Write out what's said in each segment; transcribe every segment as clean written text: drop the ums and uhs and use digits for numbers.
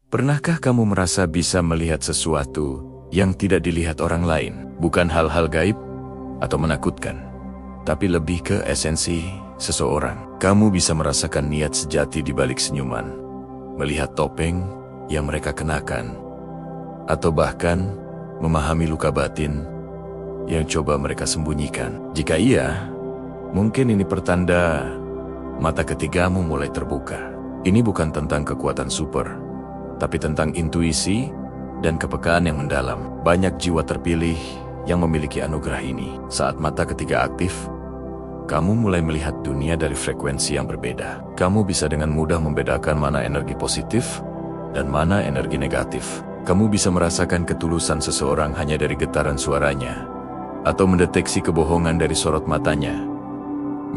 Pernahkah kamu merasa bisa melihat sesuatu yang tidak dilihat orang lain? Bukan hal-hal gaib atau menakutkan, tapi lebih ke esensi seseorang. Kamu bisa merasakan niat sejati di balik senyuman, melihat topeng yang mereka kenakan, atau bahkan memahami luka batin yang coba mereka sembunyikan. Jika iya, mungkin ini pertanda mata ketigamu mulai terbuka. Ini bukan tentang kekuatan super, tapi tentang intuisi dan kepekaan yang mendalam. Banyak jiwa terpilih yang memiliki anugerah ini. Saat mata ketiga aktif, kamu mulai melihat dunia dari frekuensi yang berbeda. Kamu bisa dengan mudah membedakan mana energi positif dan mana energi negatif. Kamu bisa merasakan ketulusan seseorang hanya dari getaran suaranya, atau mendeteksi kebohongan dari sorot matanya.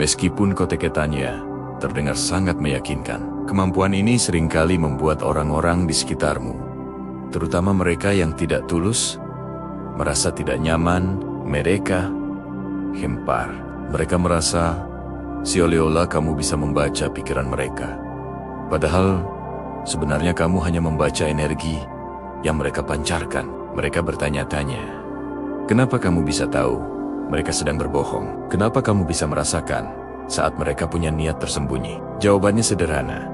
Meskipun koteketannya terdengar sangat meyakinkan, kemampuan ini seringkali membuat orang-orang di sekitarmu, terutama mereka yang tidak tulus, merasa tidak nyaman. Mereka gempar. Mereka merasa seolah-olah kamu bisa membaca pikiran mereka. Padahal sebenarnya kamu hanya membaca energi yang mereka pancarkan. Mereka bertanya-tanya, kenapa kamu bisa tahu mereka sedang berbohong? Kenapa kamu bisa merasakan saat mereka punya niat tersembunyi? Jawabannya sederhana.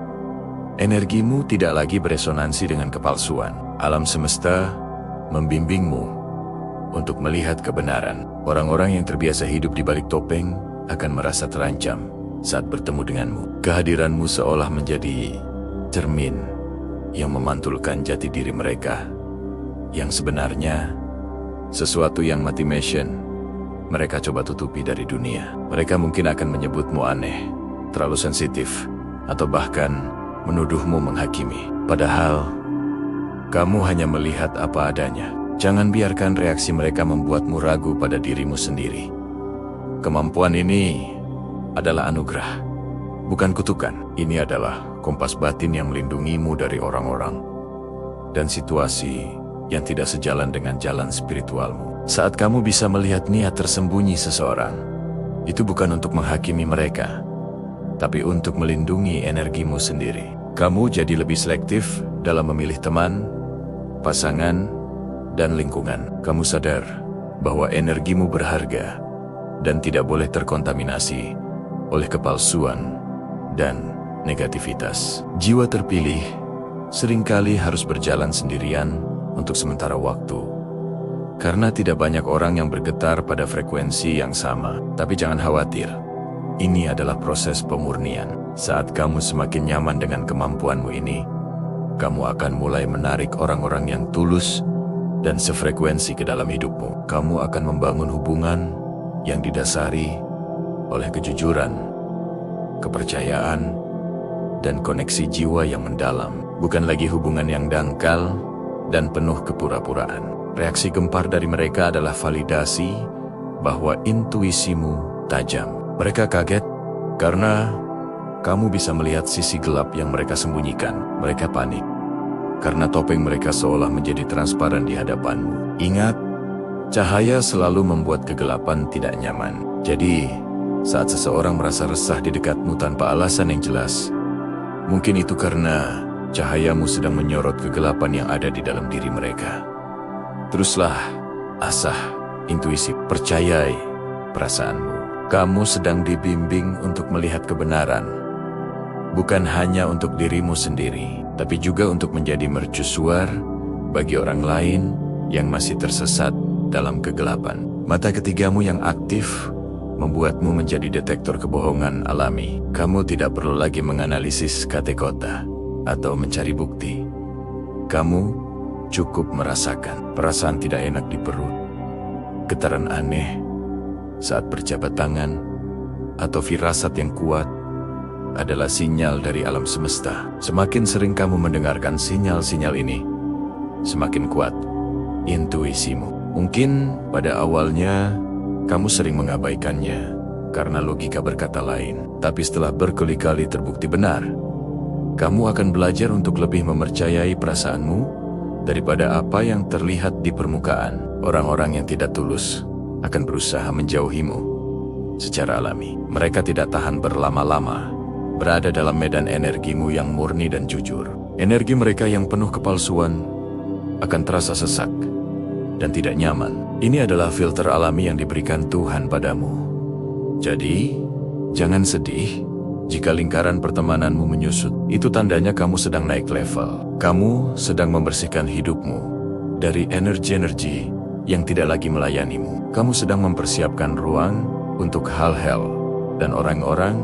Energimu tidak lagi beresonansi dengan kepalsuan. Alam semesta membimbingmu untuk melihat kebenaran. Orang-orang yang terbiasa hidup di balik topeng akan merasa terancam saat bertemu denganmu. Kehadiranmu seolah menjadi cermin yang memantulkan jati diri mereka, yang sebenarnya sesuatu yang mati mission. Mereka coba tutupi dari dunia. Mereka mungkin akan menyebutmu aneh, terlalu sensitif, atau bahkan menuduhmu menghakimi. Padahal kamu hanya melihat apa adanya. Jangan biarkan reaksi mereka membuatmu ragu pada dirimu sendiri. Kemampuan ini adalah anugerah, bukan kutukan. Ini adalah kompas batin yang melindungimu dari orang-orang dan situasi yang tidak sejalan dengan jalan spiritualmu. Saat kamu bisa melihat niat tersembunyi seseorang, itu bukan untuk menghakimi mereka, tapi untuk melindungi energimu sendiri. Kamu jadi lebih selektif dalam memilih teman, pasangan, dan lingkungan. Kamu sadar bahwa energimu berharga dan tidak boleh terkontaminasi oleh kepalsuan dan negativitas. Jiwa terpilih seringkali harus berjalan sendirian untuk sementara waktu, karena tidak banyak orang yang bergetar pada frekuensi yang sama. Tapi jangan khawatir, ini adalah proses pemurnian. Saat kamu semakin nyaman dengan kemampuanmu ini, kamu akan mulai menarik orang-orang yang tulus dan sefrekuensi ke dalam hidupmu. Kamu akan membangun hubungan yang didasari oleh kejujuran, kepercayaan, dan koneksi jiwa yang mendalam. Bukan lagi hubungan yang dangkal dan penuh kepura-puraan. Reaksi gempar dari mereka adalah validasi bahwa intuisimu tajam. Mereka kaget karena kamu bisa melihat sisi gelap yang mereka sembunyikan. Mereka panik karena topeng mereka seolah menjadi transparan di hadapanmu. Ingat, cahaya selalu membuat kegelapan tidak nyaman. Jadi, saat seseorang merasa resah di dekatmu tanpa alasan yang jelas, mungkin itu karena cahayamu sedang menyorot kegelapan yang ada di dalam diri mereka. Teruslah asah intuisi, percayai perasaanmu. Kamu sedang dibimbing untuk melihat kebenaran, bukan hanya untuk dirimu sendiri, tapi juga untuk menjadi mercusuar bagi orang lain yang masih tersesat dalam kegelapan. Mata ketigamu yang aktif membuatmu menjadi detektor kebohongan alami. Kamu tidak perlu lagi menganalisis kata-kata atau mencari bukti. Kamu cukup merasakan perasaan tidak enak di perut, getaran aneh saat berjabat tangan, atau firasat yang kuat adalah sinyal dari alam semesta. Semakin sering kamu mendengarkan sinyal-sinyal ini, semakin kuat intuisimu. Mungkin pada awalnya kamu sering mengabaikannya karena logika berkata lain, tapi setelah berkali-kali terbukti benar, kamu akan belajar untuk lebih mempercayai perasaanmu daripada apa yang terlihat di permukaan. Orang-orang yang tidak tulus akan berusaha menjauhimu secara alami. Mereka tidak tahan berlama-lama berada dalam medan energimu yang murni dan jujur. Energi mereka yang penuh kepalsuan akan terasa sesak dan tidak nyaman. Ini adalah filter alami yang diberikan Tuhan padamu. Jadi, jangan sedih jika lingkaran pertemananmu menyusut. Itu tandanya kamu sedang naik level. Kamu sedang membersihkan hidupmu dari energi-energi yang tidak lagi melayanimu. Kamu sedang mempersiapkan ruang untuk hal-hal dan orang-orang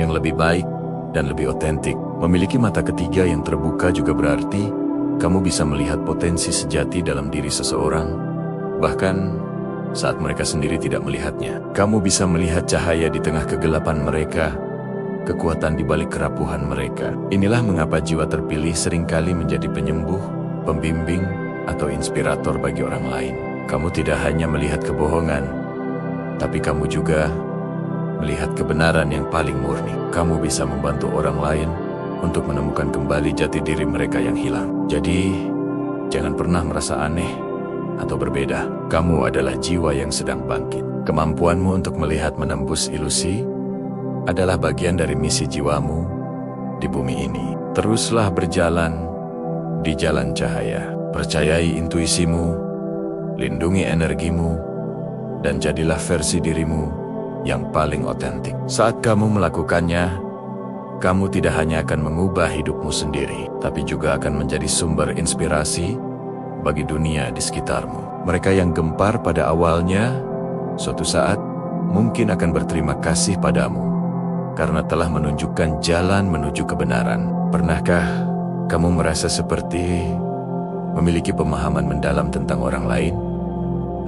yang lebih baik dan lebih otentik. Memiliki mata ketiga yang terbuka juga berarti kamu bisa melihat potensi sejati dalam diri seseorang, bahkan saat mereka sendiri tidak melihatnya. Kamu bisa melihat cahaya di tengah kegelapan mereka, kekuatan di balik kerapuhan mereka. Inilah mengapa jiwa terpilih seringkali menjadi penyembuh, pembimbing, atau inspirator bagi orang lain. Kamu tidak hanya melihat kebohongan, tapi kamu juga melihat kebenaran yang paling murni. Kamu bisa membantu orang lain untuk menemukan kembali jati diri mereka yang hilang. Jadi, jangan pernah merasa aneh atau berbeda. Kamu adalah jiwa yang sedang bangkit. Kemampuanmu untuk melihat menembus ilusi adalah bagian dari misi jiwamu di bumi ini. Teruslah berjalan di jalan cahaya. Percayai intuisimu, lindungi energimu, dan jadilah versi dirimu yang paling otentik. Saat kamu melakukannya, kamu tidak hanya akan mengubah hidupmu sendiri, tapi juga akan menjadi sumber inspirasi bagi dunia di sekitarmu. Mereka yang gempar pada awalnya, suatu saat mungkin akan berterima kasih padamu karena telah menunjukkan jalan menuju kebenaran. Pernahkah kamu merasa seperti memiliki pemahaman mendalam tentang orang lain?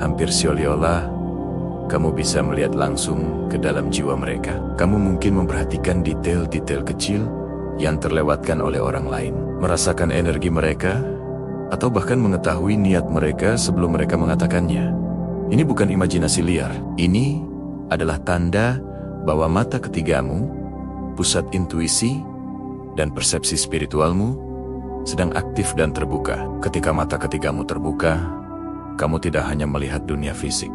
Hampir seolah-olah kamu bisa melihat langsung ke dalam jiwa mereka. Kamu mungkin memperhatikan detail-detail kecil yang terlewatkan oleh orang lain, merasakan energi mereka, atau bahkan mengetahui niat mereka sebelum mereka mengatakannya. Ini bukan imajinasi liar. Ini adalah tanda bahwa mata ketigamu, pusat intuisi, dan persepsi spiritualmu sedang aktif dan terbuka. Ketika mata ketigamu terbuka, kamu tidak hanya melihat dunia fisik,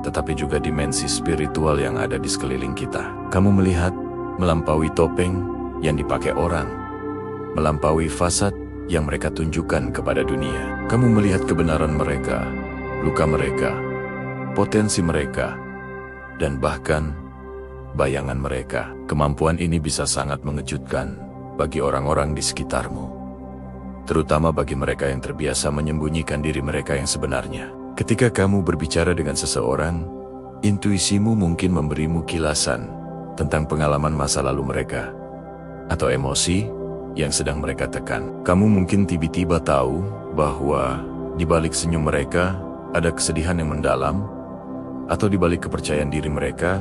tetapi juga dimensi spiritual yang ada di sekeliling kita. Kamu melihat melampaui topeng yang dipakai orang, melampaui fasad yang mereka tunjukkan kepada dunia. Kamu melihat kebenaran mereka, luka mereka, potensi mereka, dan bahkan bayangan mereka. Kemampuan ini bisa sangat mengejutkan bagi orang-orang di sekitarmu, terutama bagi mereka yang terbiasa menyembunyikan diri mereka yang sebenarnya. Ketika kamu berbicara dengan seseorang, intuisimu mungkin memberimu kilasan tentang pengalaman masa lalu mereka, atau emosi yang sedang mereka tekan. Kamu mungkin tiba-tiba tahu bahwa di balik senyum mereka ada kesedihan yang mendalam, atau di balik kepercayaan diri mereka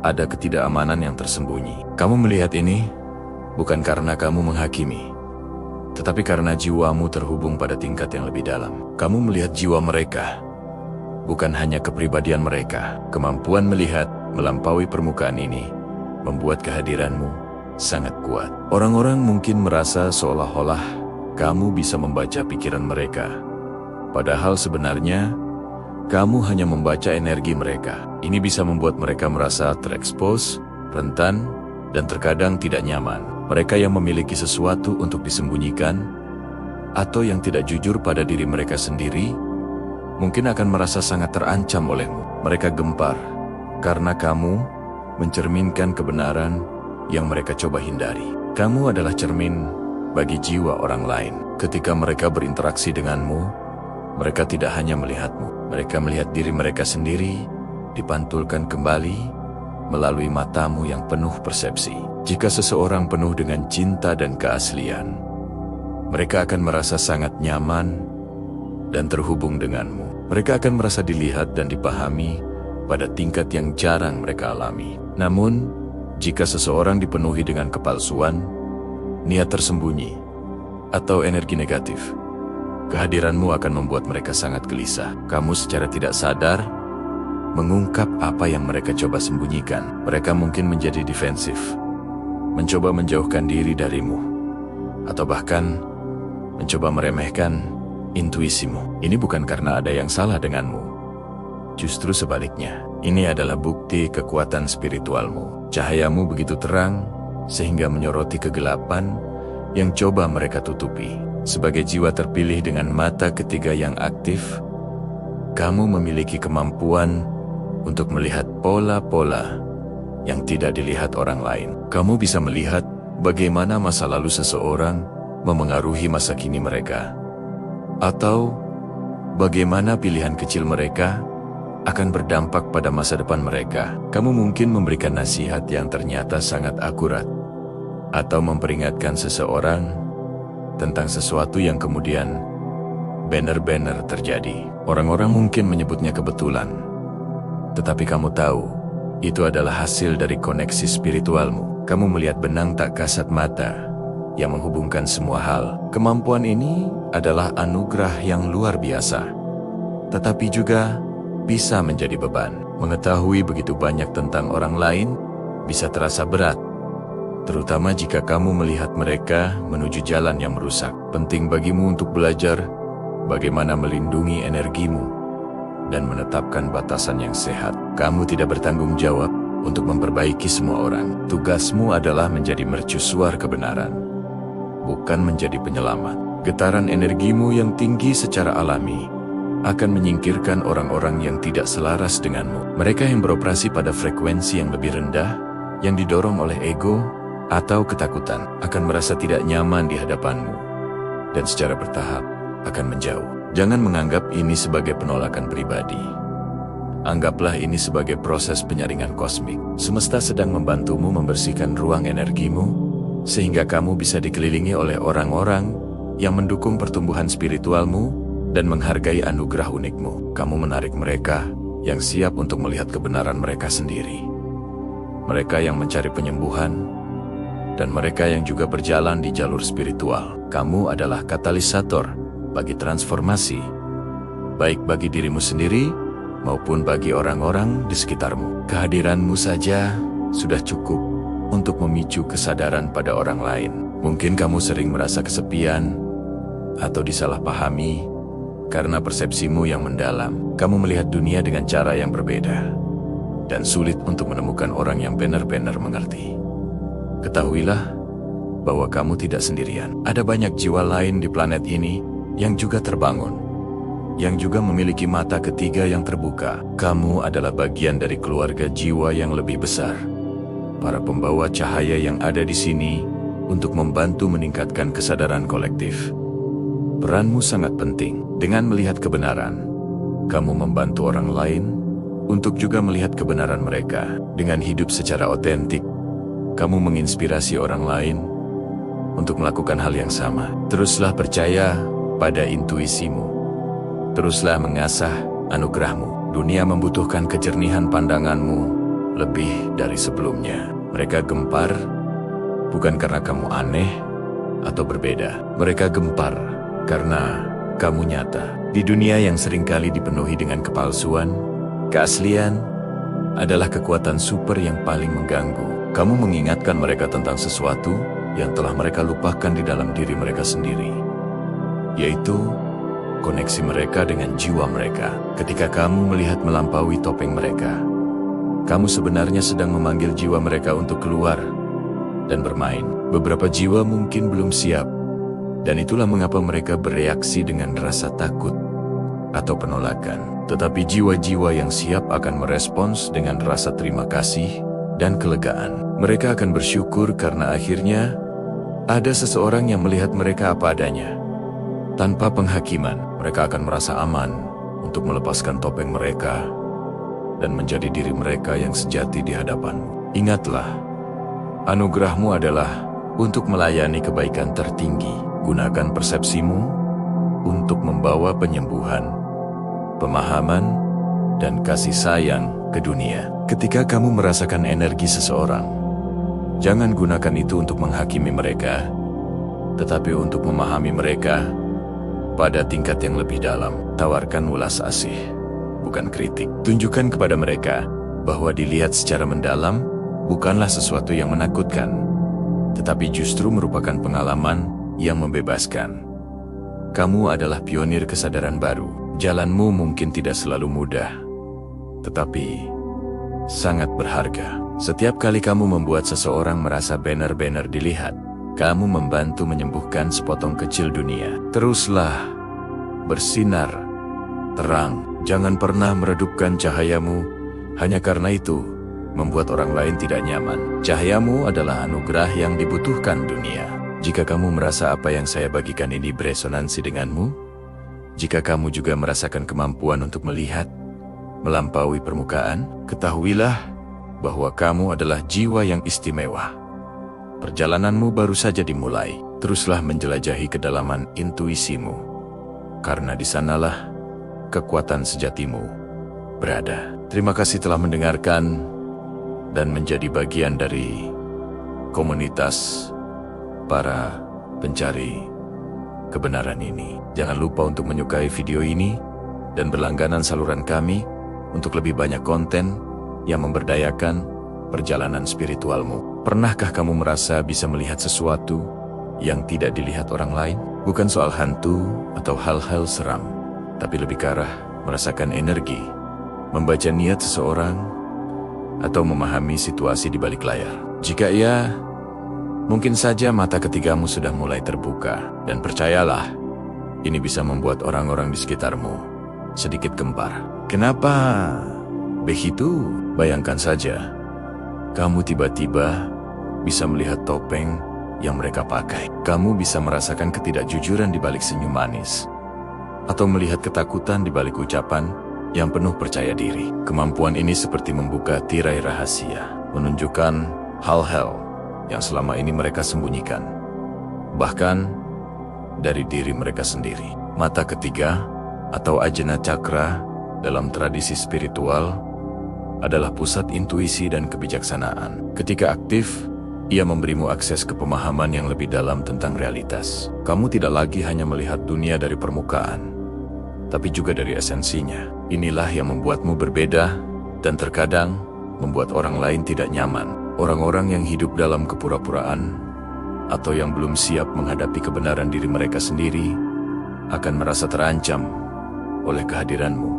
ada ketidakamanan yang tersembunyi. Kamu melihat ini bukan karena kamu menghakimi, tetapi karena jiwamu terhubung pada tingkat yang lebih dalam. Kamu melihat jiwa mereka, bukan hanya kepribadian mereka. Kemampuan melihat melampaui permukaan ini membuat kehadiranmu sangat kuat. Orang-orang mungkin merasa seolah-olah kamu bisa membaca pikiran mereka, padahal sebenarnya kamu hanya membaca energi mereka. Ini bisa membuat mereka merasa terekspos, rentan, dan terkadang tidak nyaman. Mereka yang memiliki sesuatu untuk disembunyikan, atau yang tidak jujur pada diri mereka sendiri, mungkin akan merasa sangat terancam olehmu. Mereka gempar karena kamu mencerminkan kebenaran yang mereka coba hindari. Kamu adalah cermin bagi jiwa orang lain. Ketika mereka berinteraksi denganmu, mereka tidak hanya melihatmu, mereka melihat diri mereka sendiri dipantulkan kembali melalui matamu yang penuh persepsi. Jika seseorang penuh dengan cinta dan keaslian, mereka akan merasa sangat nyaman dan terhubung denganmu. Mereka akan merasa dilihat dan dipahami pada tingkat yang jarang mereka alami. Namun, jika seseorang dipenuhi dengan kepalsuan, niat tersembunyi, atau energi negatif, kehadiranmu akan membuat mereka sangat gelisah. Kamu secara tidak sadar mengungkap apa yang mereka coba sembunyikan. Mereka mungkin menjadi defensif, mencoba menjauhkan diri darimu, atau bahkan mencoba meremehkan intuisimu. Ini bukan karena ada yang salah denganmu. Justru sebaliknya, ini adalah bukti kekuatan spiritualmu. Cahayamu begitu terang sehingga menyoroti kegelapan yang coba mereka tutupi. Sebagai jiwa terpilih dengan mata ketiga yang aktif, kamu memiliki kemampuan untuk melihat pola-pola yang tidak dilihat orang lain. Kamu bisa melihat bagaimana masa lalu seseorang memengaruhi masa kini mereka, atau bagaimana pilihan kecil mereka akan berdampak pada masa depan mereka. Kamu mungkin memberikan nasihat yang ternyata sangat akurat, atau memperingatkan seseorang tentang sesuatu yang kemudian benar-benar terjadi. Orang-orang mungkin menyebutnya kebetulan, tetapi kamu tahu, itu adalah hasil dari koneksi spiritualmu. Kamu melihat benang tak kasat mata yang menghubungkan semua hal. Kemampuan ini adalah anugerah yang luar biasa, tetapi juga bisa menjadi beban. Mengetahui begitu banyak tentang orang lain bisa terasa berat, terutama jika kamu melihat mereka menuju jalan yang merusak. Penting bagimu untuk belajar bagaimana melindungi energimu dan menetapkan batasan yang sehat. Kamu tidak bertanggung jawab untuk memperbaiki semua orang. Tugasmu adalah menjadi mercusuar kebenaran, bukan menjadi penyelamat. Getaran energimu yang tinggi secara alami akan menyingkirkan orang-orang yang tidak selaras denganmu. Mereka yang beroperasi pada frekuensi yang lebih rendah, yang didorong oleh ego atau ketakutan, akan merasa tidak nyaman di hadapanmu dan secara bertahap akan menjauh. Jangan menganggap ini sebagai penolakan pribadi. Anggaplah ini sebagai proses penyaringan kosmik. Semesta sedang membantumu membersihkan ruang energimu, sehingga kamu bisa dikelilingi oleh orang-orang yang mendukung pertumbuhan spiritualmu dan menghargai anugerah unikmu. Kamu menarik mereka yang siap untuk melihat kebenaran mereka sendiri. Mereka yang mencari penyembuhan, dan mereka yang juga berjalan di jalur spiritual. Kamu adalah katalisator bagi transformasi, baik bagi dirimu sendiri maupun bagi orang-orang di sekitarmu. Kehadiranmu saja sudah cukup untuk memicu kesadaran pada orang lain. Mungkin kamu sering merasa kesepian atau disalahpahami karena persepsimu yang mendalam. Kamu melihat dunia dengan cara yang berbeda dan sulit untuk menemukan orang yang benar-benar mengerti. Ketahuilah bahwa kamu tidak sendirian. Ada banyak jiwa lain di planet ini yang juga terbangun, yang juga memiliki mata ketiga yang terbuka. Kamu adalah bagian dari keluarga jiwa yang lebih besar, para pembawa cahaya yang ada di sini untuk membantu meningkatkan kesadaran kolektif. Peranmu sangat penting. Dengan melihat kebenaran, kamu membantu orang lain untuk juga melihat kebenaran mereka. Dengan hidup secara otentik, kamu menginspirasi orang lain untuk melakukan hal yang sama. Teruslah percaya pada intuisimu. Teruslah mengasah anugerahmu. Dunia membutuhkan kejernihan pandanganmu lebih dari sebelumnya. Mereka gempar bukan karena kamu aneh atau berbeda. Mereka gempar karena kamu nyata. Di dunia yang seringkali dipenuhi dengan kepalsuan, keaslian adalah kekuatan super yang paling mengganggu. Kamu mengingatkan mereka tentang sesuatu yang telah mereka lupakan di dalam diri mereka sendiri, yaitu koneksi mereka dengan jiwa mereka. Ketika kamu melihat melampaui topeng mereka, kamu sebenarnya sedang memanggil jiwa mereka untuk keluar dan bermain. Beberapa jiwa mungkin belum siap, dan itulah mengapa mereka bereaksi dengan rasa takut atau penolakan. Tetapi jiwa-jiwa yang siap akan merespons dengan rasa terima kasih dan kelegaan. Mereka akan bersyukur karena akhirnya ada seseorang yang melihat mereka apa adanya. Tanpa penghakiman, mereka akan merasa aman untuk melepaskan topeng mereka dan menjadi diri mereka yang sejati di hadapanmu. Ingatlah, anugerahmu adalah untuk melayani kebaikan tertinggi. Gunakan persepsimu untuk membawa penyembuhan, pemahaman, dan kasih sayang ke dunia. Ketika kamu merasakan energi seseorang, jangan gunakan itu untuk menghakimi mereka, tetapi untuk memahami mereka pada tingkat yang lebih dalam. Tawarkan ulas asih, bukan kritik. Tunjukkan kepada mereka bahwa dilihat secara mendalam bukanlah sesuatu yang menakutkan, tetapi justru merupakan pengalaman yang membebaskan. Kamu adalah pionir kesadaran baru. Jalanmu mungkin tidak selalu mudah, tetapi sangat berharga. Setiap kali kamu membuat seseorang merasa benar-benar dilihat, kamu membantu menyembuhkan sepotong kecil dunia. Teruslah bersinar terang, jangan pernah meredupkan cahayamu hanya karena itu membuat orang lain tidak nyaman. Cahayamu adalah anugerah yang dibutuhkan dunia. Jika kamu merasa apa yang saya bagikan ini beresonansi denganmu, jika kamu juga merasakan kemampuan untuk melihat melampaui permukaan, ketahuilah bahwa kamu adalah jiwa yang istimewa. Perjalananmu baru saja dimulai. Teruslah menjelajahi kedalaman intuisimu, karena di sanalah kekuatan sejatimu berada. Terima kasih telah mendengarkan dan menjadi bagian dari komunitas para pencari kebenaran ini. Jangan lupa untuk menyukai video ini dan berlangganan saluran kami untuk lebih banyak konten yang memberdayakan perjalanan spiritualmu. Pernahkah kamu merasa bisa melihat sesuatu yang tidak dilihat orang lain? Bukan soal hantu atau hal-hal seram, tapi lebih ke arah merasakan energi, membaca niat seseorang, atau memahami situasi di balik layar. Jika iya, mungkin saja mata ketigamu sudah mulai terbuka. Dan percayalah, ini bisa membuat orang-orang di sekitarmu sedikit gempar. Kenapa begitu? Bayangkan saja, kamu tiba-tiba bisa melihat topeng yang mereka pakai. Kamu bisa merasakan ketidakjujuran di balik senyum manis, atau melihat ketakutan di balik ucapan yang penuh percaya diri. Kemampuan ini seperti membuka tirai rahasia, menunjukkan hal-hal yang selama ini mereka sembunyikan, bahkan dari diri mereka sendiri. Mata ketiga atau ajna cakra dalam tradisi spiritual adalah pusat intuisi dan kebijaksanaan. Ketika aktif, ia memberimu akses ke pemahaman yang lebih dalam tentang realitas. Kamu tidak lagi hanya melihat dunia dari permukaan, tapi juga dari esensinya. Inilah yang membuatmu berbeda dan terkadang membuat orang lain tidak nyaman. Orang-orang yang hidup dalam kepura-puraan atau yang belum siap menghadapi kebenaran diri mereka sendiri akan merasa terancam oleh kehadiranmu.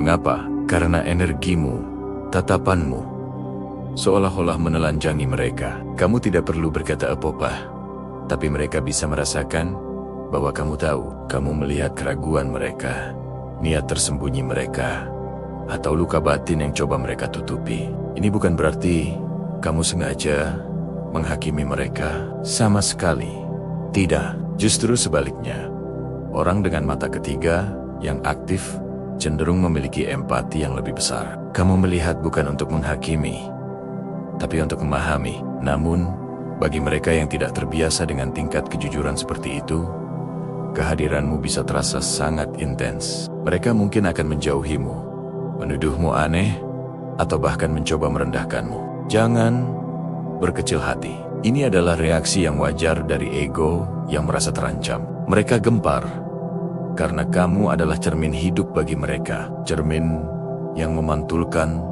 Mengapa? Karena energimu, tatapanmu, seolah-olah menelanjangi mereka. Kamu tidak perlu berkata apa-apa, tapi mereka bisa merasakan bahwa kamu tahu. Kamu melihat keraguan mereka, niat tersembunyi mereka, atau luka batin yang coba mereka tutupi. Ini bukan berarti kamu sengaja menghakimi mereka. Sama sekali tidak. Justru sebaliknya, orang dengan mata ketiga yang aktif cenderung memiliki empati yang lebih besar. Kamu melihat bukan untuk menghakimi, tapi untuk memahami. Namun, bagi mereka yang tidak terbiasa dengan tingkat kejujuran seperti itu, kehadiranmu bisa terasa sangat intens. Mereka mungkin akan menjauhimu, menuduhmu aneh, atau bahkan mencoba merendahkanmu. Jangan berkecil hati. Ini adalah reaksi yang wajar dari ego yang merasa terancam. Mereka gempar karena kamu adalah cermin hidup bagi mereka. Cermin yang memantulkan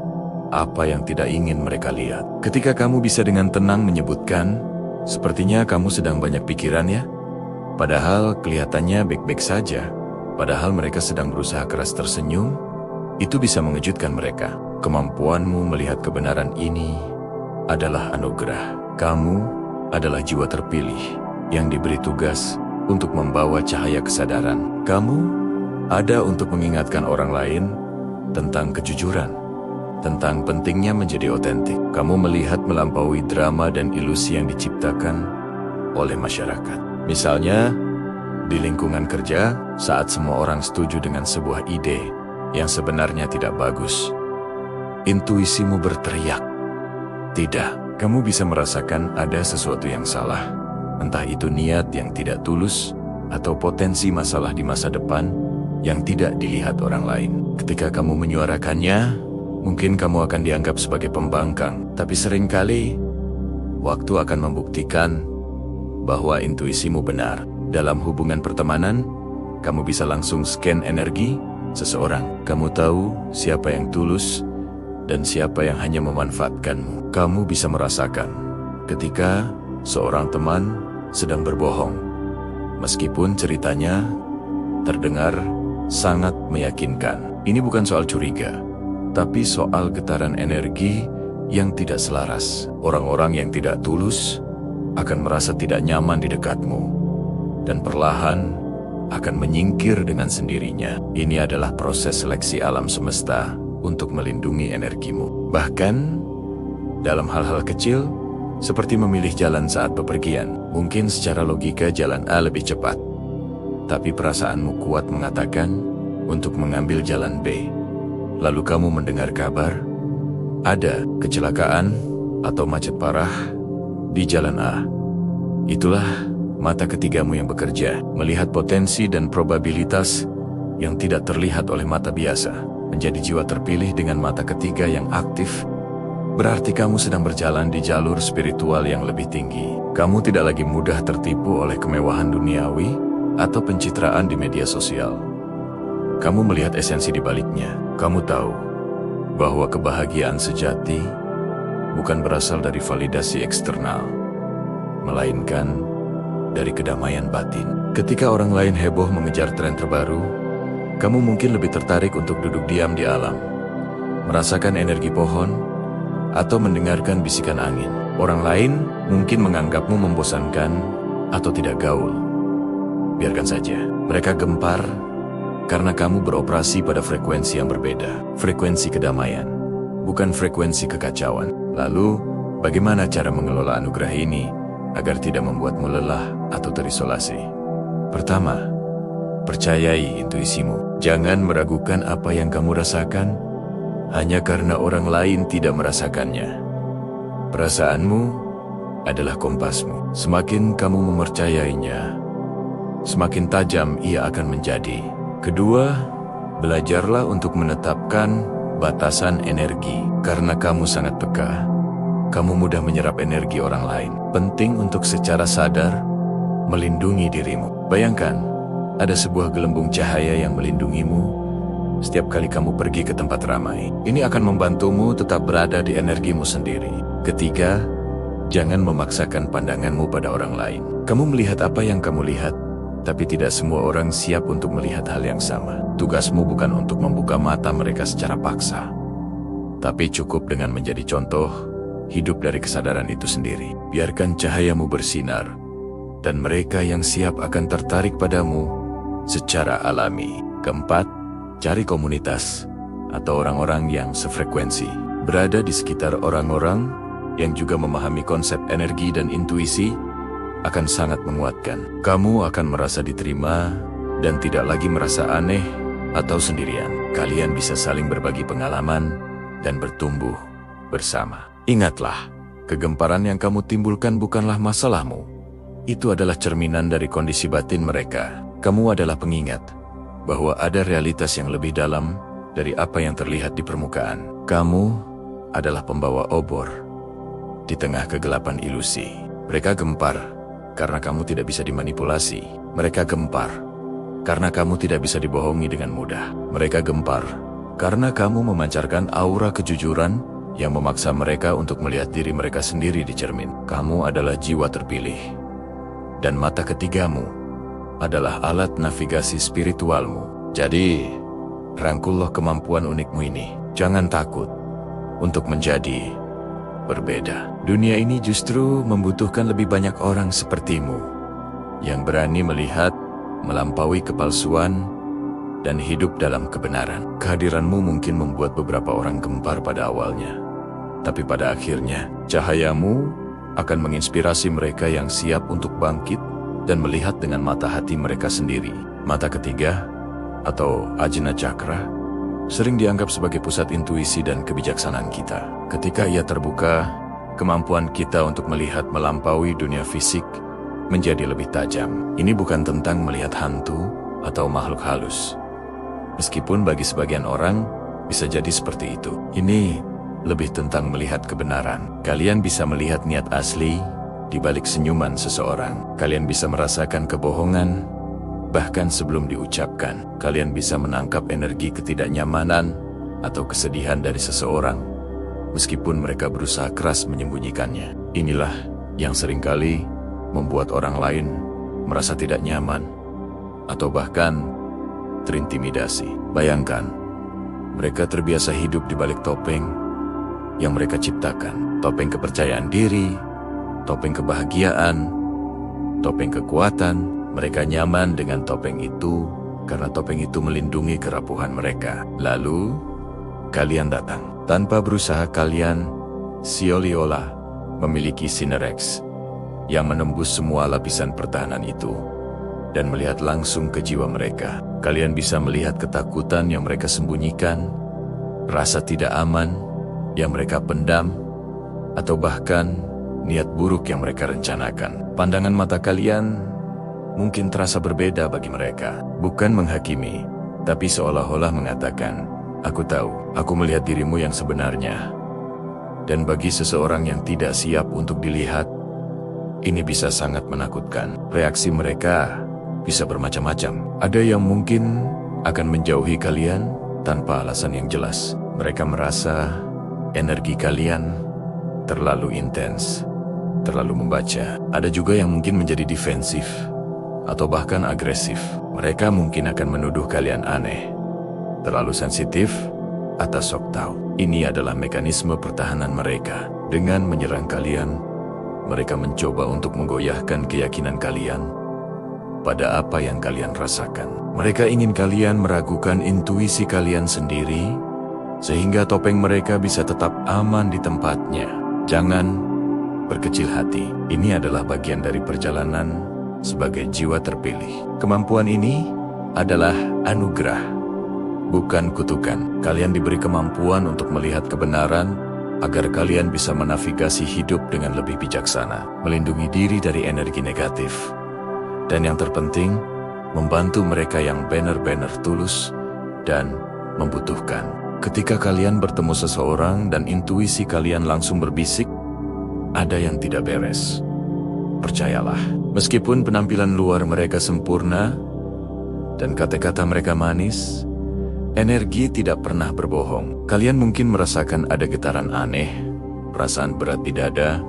apa yang tidak ingin mereka lihat. Ketika kamu bisa dengan tenang menyebutkan, sepertinya kamu sedang banyak pikiran ya? Padahal kelihatannya baik-baik saja. Padahal mereka sedang berusaha keras tersenyum. Itu bisa mengejutkan mereka. Kemampuanmu melihat kebenaran ini adalah anugerah. Kamu adalah jiwa terpilih yang diberi tugas untuk membawa cahaya kesadaran. Kamu ada untuk mengingatkan orang lain tentang kejujuran, tentang pentingnya menjadi otentik. Kamu melihat melampaui drama dan ilusi yang diciptakan oleh masyarakat. Misalnya, di lingkungan kerja, saat semua orang setuju dengan sebuah ide yang sebenarnya tidak bagus, intuisimu berteriak, tidak. Kamu bisa merasakan ada sesuatu yang salah, entah itu niat yang tidak tulus atau potensi masalah di masa depan yang tidak dilihat orang lain. Ketika kamu menyuarakannya, mungkin kamu akan dianggap sebagai pembangkang, tapi seringkali waktu akan membuktikan bahwa intuisimu benar. Dalam hubungan pertemanan, kamu bisa langsung scan energi seseorang. Kamu tahu siapa yang tulus dan siapa yang hanya memanfaatkanmu. Kamu bisa merasakan ketika seorang teman sedang berbohong, meskipun ceritanya terdengar sangat meyakinkan. Ini bukan soal curiga, tapi soal getaran energi yang tidak selaras. Orang-orang yang tidak tulus akan merasa tidak nyaman di dekatmu, dan perlahan akan menyingkir dengan sendirinya. Ini adalah proses seleksi alam semesta untuk melindungi energimu. Bahkan, dalam hal-hal kecil, seperti memilih jalan saat bepergian, mungkin secara logika jalan A lebih cepat, tapi perasaanmu kuat mengatakan untuk mengambil jalan B. Lalu kamu mendengar kabar, ada kecelakaan atau macet parah di jalan A. Itulah mata ketigamu yang bekerja, melihat potensi dan probabilitas yang tidak terlihat oleh mata biasa. Menjadi jiwa terpilih dengan mata ketiga yang aktif, berarti kamu sedang berjalan di jalur spiritual yang lebih tinggi. Kamu tidak lagi mudah tertipu oleh kemewahan duniawi atau pencitraan di media sosial. Kamu melihat esensi di baliknya. Kamu tahu bahwa kebahagiaan sejati bukan berasal dari validasi eksternal, melainkan dari kedamaian batin. Ketika orang lain heboh mengejar tren terbaru, kamu mungkin lebih tertarik untuk duduk diam di alam, merasakan energi pohon, atau mendengarkan bisikan angin. Orang lain mungkin menganggapmu membosankan atau tidak gaul. Biarkan saja. Mereka gempar karena kamu beroperasi pada frekuensi yang berbeda. Frekuensi kedamaian, bukan frekuensi kekacauan. Lalu, bagaimana cara mengelola anugerah ini agar tidak membuatmu lelah atau terisolasi? Pertama, percayai intuisimu. Jangan meragukan apa yang kamu rasakan hanya karena orang lain tidak merasakannya. Perasaanmu adalah kompasmu. Semakin kamu mempercayainya, semakin tajam ia akan menjadi. Kedua, belajarlah untuk menetapkan batasan energi. Karena kamu sangat peka, kamu mudah menyerap energi orang lain. Penting untuk secara sadar melindungi dirimu. Bayangkan, ada sebuah gelembung cahaya yang melindungimu setiap kali kamu pergi ke tempat ramai. Ini akan membantumu tetap berada di energimu sendiri. Ketiga, jangan memaksakan pandanganmu pada orang lain. Kamu melihat apa yang kamu lihat, tapi tidak semua orang siap untuk melihat hal yang sama. Tugasmu bukan untuk membuka mata mereka secara paksa, tapi cukup dengan menjadi contoh hidup dari kesadaran itu sendiri. Biarkan cahayamu bersinar, dan mereka yang siap akan tertarik padamu secara alami. Keempat, cari komunitas atau orang-orang yang sefrekuensi. Berada di sekitar orang-orang yang juga memahami konsep energi dan intuisi akan sangat menguatkan. Kamu akan merasa diterima dan tidak lagi merasa aneh atau sendirian. Kalian bisa saling berbagi pengalaman dan bertumbuh bersama. Ingatlah, kegemparan yang kamu timbulkan bukanlah masalahmu. Itu adalah cerminan dari kondisi batin mereka. Kamu adalah pengingat bahwa ada realitas yang lebih dalam dari apa yang terlihat di permukaan. Kamu adalah pembawa obor di tengah kegelapan ilusi. Mereka gempar karena kamu tidak bisa dimanipulasi. Mereka gempar karena kamu tidak bisa dibohongi dengan mudah. Mereka gempar karena kamu memancarkan aura kejujuran yang memaksa mereka untuk melihat diri mereka sendiri di cermin. Kamu adalah jiwa terpilih, dan mata ketigamu adalah alat navigasi spiritualmu. Jadi, rangkullah kemampuan unikmu ini. Jangan takut untuk menjadi berbeda. Dunia ini justru membutuhkan lebih banyak orang sepertimu, yang berani melihat, melampaui kepalsuan, dan hidup dalam kebenaran. Kehadiranmu mungkin membuat beberapa orang gempar pada awalnya, tapi pada akhirnya, cahayamu akan menginspirasi mereka yang siap untuk bangkit dan melihat dengan mata hati mereka sendiri. Mata ketiga, atau Ajna Cakra, sering dianggap sebagai pusat intuisi dan kebijaksanaan kita. Ketika ia terbuka, kemampuan kita untuk melihat melampaui dunia fisik menjadi lebih tajam. Ini bukan tentang melihat hantu atau makhluk halus, meskipun bagi sebagian orang bisa jadi seperti itu. Ini lebih tentang melihat kebenaran. Kalian bisa melihat niat asli di balik senyuman seseorang. Kalian bisa merasakan kebohongan bahkan sebelum diucapkan. Kalian bisa menangkap energi ketidaknyamanan atau kesedihan dari seseorang meskipun mereka berusaha keras menyembunyikannya. Inilah yang seringkali membuat orang lain merasa tidak nyaman atau bahkan terintimidasi. Bayangkan, mereka terbiasa hidup di balik topeng yang mereka ciptakan. Topeng kepercayaan diri, topeng kebahagiaan, topeng kekuatan. Mereka nyaman dengan topeng itu karena topeng itu melindungi kerapuhan mereka. Lalu, kalian datang. Tanpa berusaha kalian, seolah-olah memiliki Synerex yang menembus semua lapisan pertahanan itu dan melihat langsung ke jiwa mereka. Kalian bisa melihat ketakutan yang mereka sembunyikan, rasa tidak aman yang mereka pendam, atau bahkan niat buruk yang mereka rencanakan. Pandangan mata kalian mungkin terasa berbeda bagi mereka. Bukan menghakimi, tapi seolah-olah mengatakan, "Aku tahu, aku melihat dirimu yang sebenarnya." Dan bagi seseorang yang tidak siap untuk dilihat, ini bisa sangat menakutkan. Reaksi mereka bisa bermacam-macam. Ada yang mungkin akan menjauhi kalian tanpa alasan yang jelas. Mereka merasa energi kalian terlalu intens, terlalu membaca. Ada juga yang mungkin menjadi defensif atau bahkan agresif. Mereka mungkin akan menuduh kalian aneh, terlalu sensitif, atau sok tahu. Ini adalah mekanisme pertahanan mereka. Dengan menyerang kalian, mereka mencoba untuk menggoyahkan keyakinan kalian pada apa yang kalian rasakan. Mereka ingin kalian meragukan intuisi kalian sendiri, sehingga topeng mereka bisa tetap aman di tempatnya. Jangan berkecil hati. Ini adalah bagian dari perjalanan sebagai jiwa terpilih. Kemampuan ini adalah anugerah, bukan kutukan. Kalian diberi kemampuan untuk melihat kebenaran agar kalian bisa menavigasi hidup dengan lebih bijaksana, melindungi diri dari energi negatif, dan yang terpenting, membantu mereka yang benar-benar tulus dan membutuhkan. Ketika kalian bertemu seseorang dan intuisi kalian langsung berbisik, ada yang tidak beres. Percayalah, meskipun penampilan luar mereka sempurna dan kata-kata mereka manis, energi tidak pernah berbohong. Kalian mungkin merasakan ada getaran aneh, perasaan berat di dada,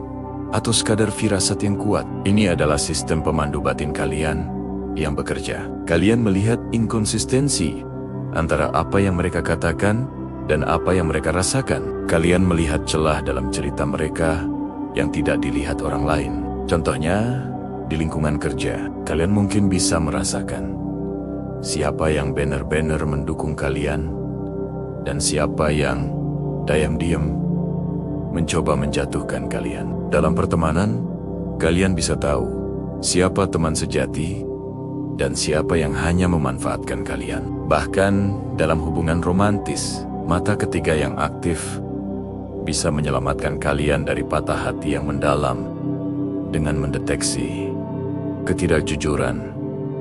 atau sekadar firasat yang kuat. Ini adalah sistem pemandu batin kalian yang bekerja. Kalian melihat inkonsistensi antara apa yang mereka katakan dan apa yang mereka rasakan. Kalian melihat celah dalam cerita mereka yang tidak dilihat orang lain. Contohnya, di lingkungan kerja, kalian mungkin bisa merasakan siapa yang benar-benar mendukung kalian dan siapa yang diam-diam mencoba menjatuhkan kalian. Dalam pertemanan, kalian bisa tahu siapa teman sejati dan siapa yang hanya memanfaatkan kalian. Bahkan dalam hubungan romantis, mata ketiga yang aktif bisa menyelamatkan kalian dari patah hati yang mendalam dengan mendeteksi ketidakjujuran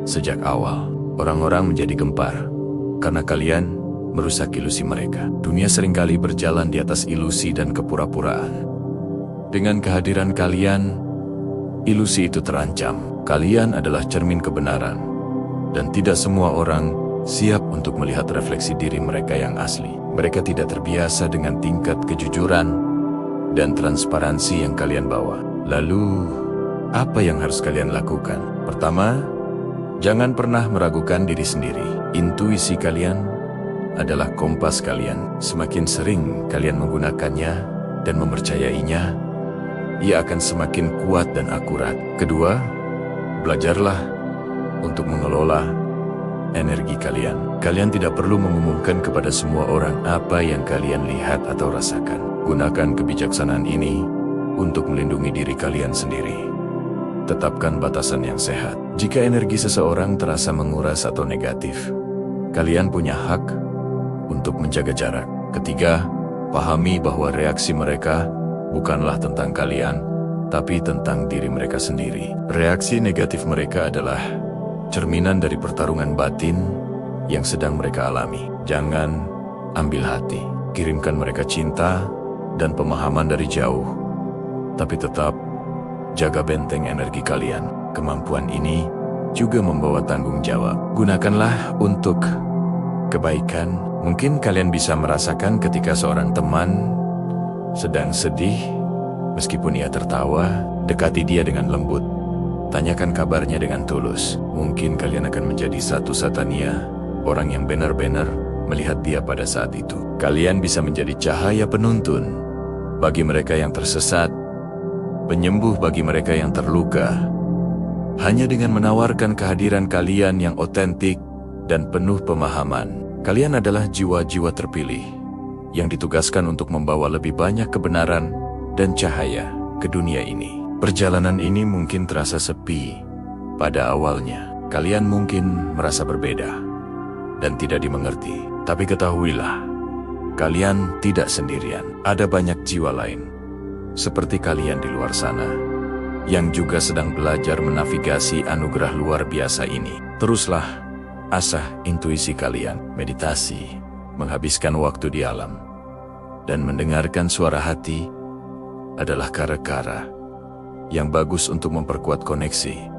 sejak awal. Orang-orang menjadi gempar karena kalian merusak ilusi mereka. Dunia seringkali berjalan di atas ilusi dan kepura-puraan. Dengan kehadiran kalian, ilusi itu terancam. Kalian adalah cermin kebenaran, dan tidak semua orang siap untuk melihat refleksi diri mereka yang asli. Mereka tidak terbiasa dengan tingkat kejujuran dan transparansi yang kalian bawa. Lalu, apa yang harus kalian lakukan? Pertama, jangan pernah meragukan diri sendiri. Intuisi kalian adalah kompas kalian. Semakin sering kalian menggunakannya dan mempercayainya, ia akan semakin kuat dan akurat. Kedua, belajarlah untuk mengelola energi kalian. Kalian tidak perlu mengumumkan kepada semua orang apa yang kalian lihat atau rasakan. Gunakan kebijaksanaan ini untuk melindungi diri kalian sendiri. Tetapkan batasan yang sehat. Jika energi seseorang terasa menguras atau negatif, kalian punya hak untuk menjaga jarak. Ketiga, pahami bahwa reaksi mereka bukanlah tentang kalian, tapi tentang diri mereka sendiri. Reaksi negatif mereka adalah cerminan dari pertarungan batin yang sedang mereka alami. Jangan ambil hati. Kirimkan mereka cinta dan pemahaman dari jauh, tapi tetap jaga benteng energi kalian. Kemampuan ini juga membawa tanggung jawab. Gunakanlah untuk kebaikan. Mungkin kalian bisa merasakan ketika seorang teman sedang sedih, meskipun ia tertawa, dekati dia dengan lembut. Tanyakan kabarnya dengan tulus. Mungkin kalian akan menjadi satu-satunya orang yang benar-benar melihat dia pada saat itu. Kalian bisa menjadi cahaya penuntun bagi mereka yang tersesat penyembuh bagi mereka yang terluka. Hanya dengan menawarkan kehadiran kalian yang otentik dan penuh pemahaman, kalian adalah jiwa-jiwa terpilih yang ditugaskan untuk membawa lebih banyak kebenaran dan cahaya ke dunia ini. Perjalanan ini mungkin terasa sepi pada awalnya. Kalian mungkin merasa berbeda dan tidak dimengerti. Tapi ketahuilah, kalian tidak sendirian. Ada banyak jiwa lain seperti kalian di luar sana yang juga sedang belajar menavigasi anugerah luar biasa ini. Teruslah asah intuisi kalian, meditasi, menghabiskan waktu di alam, dan mendengarkan suara hati adalah cara-cara yang bagus untuk memperkuat koneksi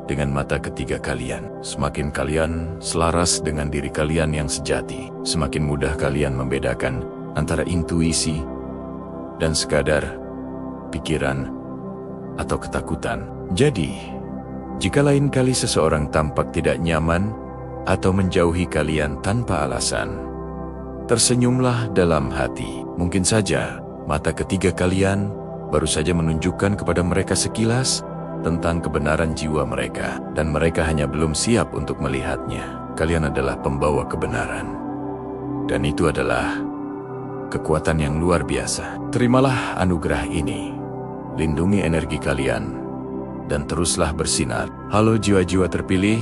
dengan mata ketiga kalian. Semakin kalian selaras dengan diri kalian yang sejati, semakin mudah kalian membedakan antara intuisi dan sekadar pikiran atau ketakutan. Jadi, jika lain kali seseorang tampak tidak nyaman atau menjauhi kalian tanpa alasan, tersenyumlah dalam hati. Mungkin saja mata ketiga kalian baru saja menunjukkan kepada mereka sekilas tentang kebenaran jiwa mereka, dan mereka hanya belum siap untuk melihatnya. Kalian adalah pembawa kebenaran, dan itu adalah kekuatan yang luar biasa. Terimalah anugerah ini. Lindungi energi kalian, dan teruslah bersinar. Halo jiwa-jiwa terpilih,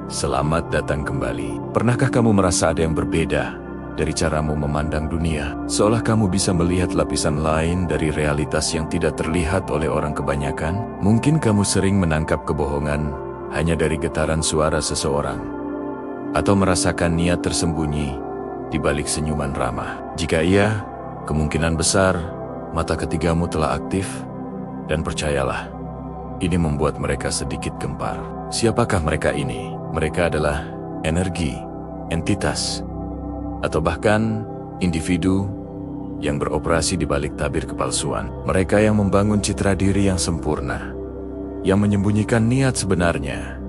selamat datang kembali. Pernahkah kamu merasa ada yang berbeda dari caramu memandang dunia? Seolah kamu bisa melihat lapisan lain dari realitas yang tidak terlihat oleh orang kebanyakan. Mungkin kamu sering menangkap kebohongan hanya dari getaran suara seseorang, atau merasakan niat tersembunyi di balik senyuman ramah. Jika iya, kemungkinan besar mata ketigamu telah aktif. Dan percayalah, ini membuat mereka sedikit gempar. Siapakah mereka ini? Mereka adalah energi, entitas, atau bahkan individu yang beroperasi di balik tabir kepalsuan. Mereka yang membangun citra diri yang sempurna, yang menyembunyikan niat sebenarnya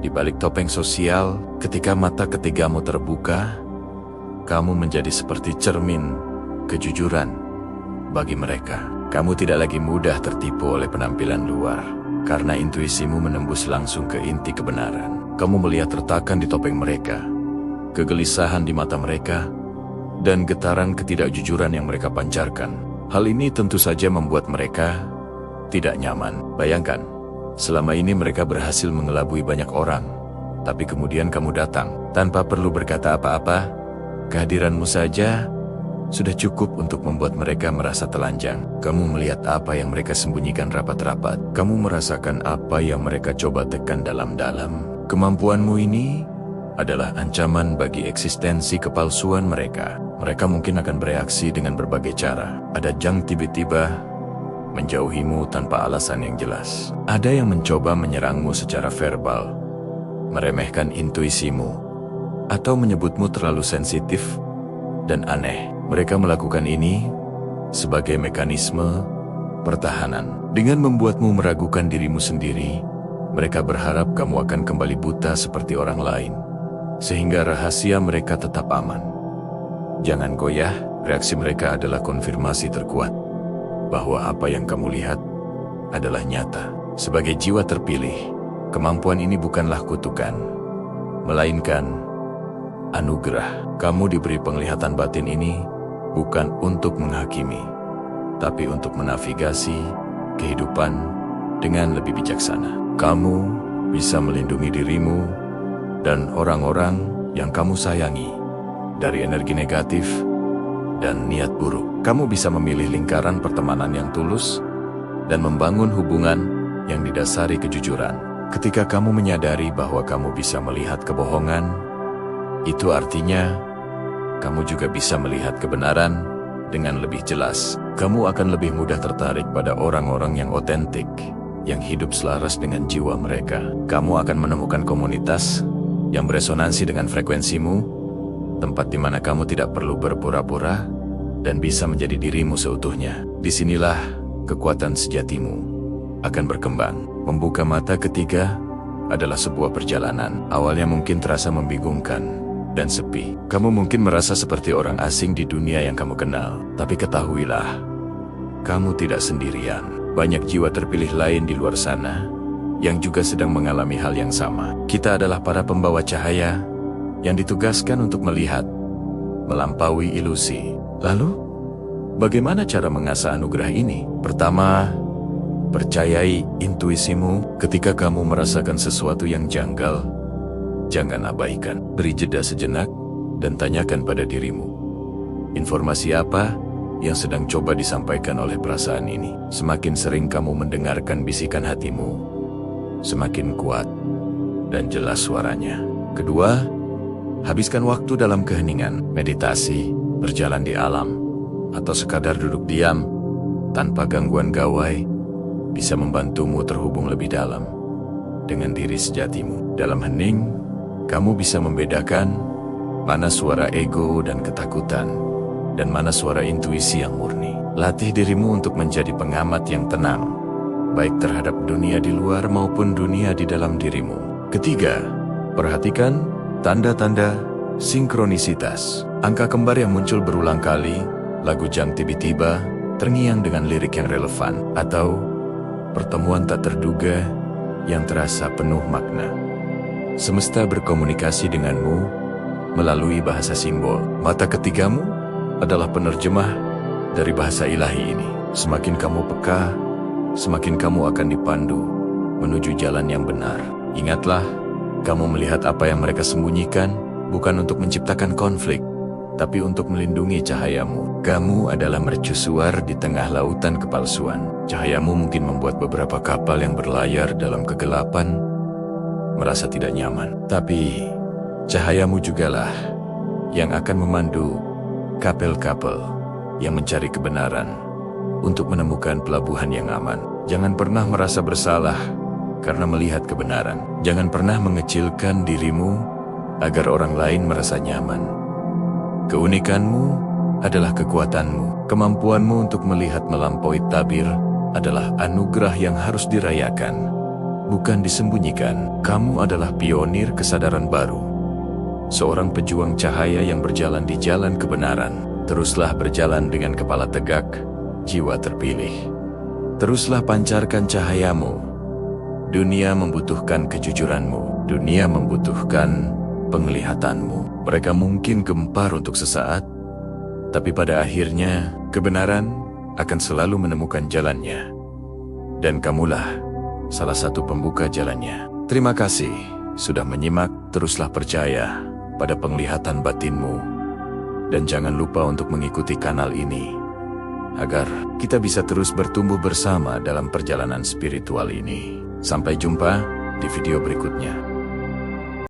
di balik topeng sosial. Ketika mata ketigamu terbuka, kamu menjadi seperti cermin kejujuran bagi mereka. Kamu tidak lagi mudah tertipu oleh penampilan luar, karena intuisimu menembus langsung ke inti kebenaran. Kamu melihat retakan di topeng mereka, kegelisahan di mata mereka, dan getaran ketidakjujuran yang mereka pancarkan. Hal ini tentu saja membuat mereka tidak nyaman. Bayangkan, selama ini mereka berhasil mengelabui banyak orang, tapi kemudian kamu datang tanpa perlu berkata apa-apa. Kehadiranmu saja sudah cukup untuk membuat mereka merasa telanjang. Kamu melihat apa yang mereka sembunyikan rapat-rapat. Kamu merasakan apa yang mereka coba tekan dalam-dalam. Kemampuanmu ini adalah ancaman bagi eksistensi kepalsuan mereka. Mereka mungkin akan bereaksi dengan berbagai cara. Ada yang tiba-tiba menjauhimu tanpa alasan yang jelas. Ada yang mencoba menyerangmu secara verbal, meremehkan intuisimu, atau menyebutmu terlalu sensitif dan aneh. Mereka melakukan ini sebagai mekanisme pertahanan. Dengan membuatmu meragukan dirimu sendiri, mereka berharap kamu akan kembali buta seperti orang lain, sehingga rahasia mereka tetap aman. Jangan goyah, reaksi mereka adalah konfirmasi terkuat bahwa apa yang kamu lihat adalah nyata. Sebagai jiwa terpilih, kemampuan ini bukanlah kutukan, melainkan anugerah. Kamu diberi penglihatan batin ini bukan untuk menghakimi, tapi untuk menavigasi kehidupan dengan lebih bijaksana. Kamu bisa melindungi dirimu dan orang-orang yang kamu sayangi dari energi negatif dan niat buruk. Kamu bisa memilih lingkaran pertemanan yang tulus dan membangun hubungan yang didasari kejujuran. Ketika kamu menyadari bahwa kamu bisa melihat kebohongan, itu artinya kamu juga bisa melihat kebenaran dengan lebih jelas. Kamu akan lebih mudah tertarik pada orang-orang yang otentik, yang hidup selaras dengan jiwa mereka. Kamu akan menemukan komunitas yang beresonansi dengan frekuensimu, tempat di mana kamu tidak perlu berpura-pura dan bisa menjadi dirimu seutuhnya. Disinilah kekuatan sejatimu akan berkembang. Membuka mata ketiga adalah sebuah perjalanan. Awalnya mungkin terasa membingungkan dan sepi. Kamu mungkin merasa seperti orang asing di dunia yang kamu kenal. Tapi ketahuilah, kamu tidak sendirian. Banyak jiwa terpilih lain di luar sana yang juga sedang mengalami hal yang sama. Kita adalah para pembawa cahaya yang ditugaskan untuk melihat, melampaui ilusi. Lalu, bagaimana cara mengasah anugerah ini? Pertama, percayai intuisimu. Ketika kamu merasakan sesuatu yang janggal, jangan abaikan. Beri jeda sejenak dan tanyakan pada dirimu, informasi apa yang sedang coba disampaikan oleh perasaan ini? Semakin sering kamu mendengarkan bisikan hatimu, semakin kuat dan jelas suaranya. Kedua, habiskan waktu dalam keheningan. Meditasi, berjalan di alam, atau sekadar duduk diam tanpa gangguan gawai bisa membantumu terhubung lebih dalam dengan diri sejatimu. Dalam hening, kamu bisa membedakan mana suara ego dan ketakutan, dan mana suara intuisi yang murni. Latih dirimu untuk menjadi pengamat yang tenang, baik terhadap dunia di luar maupun dunia di dalam dirimu. Ketiga, perhatikan tanda-tanda sinkronisitas. Angka kembar yang muncul berulang kali, lagu jam tiba-tiba terngiang dengan lirik yang relevan, atau pertemuan tak terduga yang terasa penuh makna. Semesta berkomunikasi denganmu melalui bahasa simbol. Mata ketigamu adalah penerjemah dari bahasa ilahi ini. Semakin kamu peka, semakin kamu akan dipandu menuju jalan yang benar. Ingatlah, kamu melihat apa yang mereka sembunyikan, bukan untuk menciptakan konflik, tapi untuk melindungi cahayamu. Kamu adalah mercusuar di tengah lautan kepalsuan. Cahayamu mungkin membuat beberapa kapal yang berlayar dalam kegelapan merasa tidak nyaman. Tapi cahayamu jugalah yang akan memandu kapal-kapal yang mencari kebenaran untuk menemukan pelabuhan yang aman. Jangan pernah merasa bersalah karena melihat kebenaran. Jangan pernah mengecilkan dirimu agar orang lain merasa nyaman. Keunikanmu adalah kekuatanmu. Kemampuanmu untuk melihat melampaui tabir adalah anugerah yang harus dirayakan, bukan disembunyikan. Kamu adalah pionir kesadaran baru, seorang pejuang cahaya yang berjalan di jalan kebenaran. Teruslah berjalan dengan kepala tegak, jiwa terpilih. Teruslah pancarkan cahayamu. Dunia membutuhkan kejujuranmu. Dunia membutuhkan penglihatanmu. Mereka mungkin gempar untuk sesaat, tapi pada akhirnya kebenaran akan selalu menemukan jalannya. Dan kamulah salah satu pembuka jalannya. Terima kasih sudah menyimak. Teruslah percaya pada penglihatan batinmu. Dan jangan lupa untuk mengikuti kanal ini, agar kita bisa terus bertumbuh bersama dalam perjalanan spiritual ini. Sampai jumpa di video berikutnya.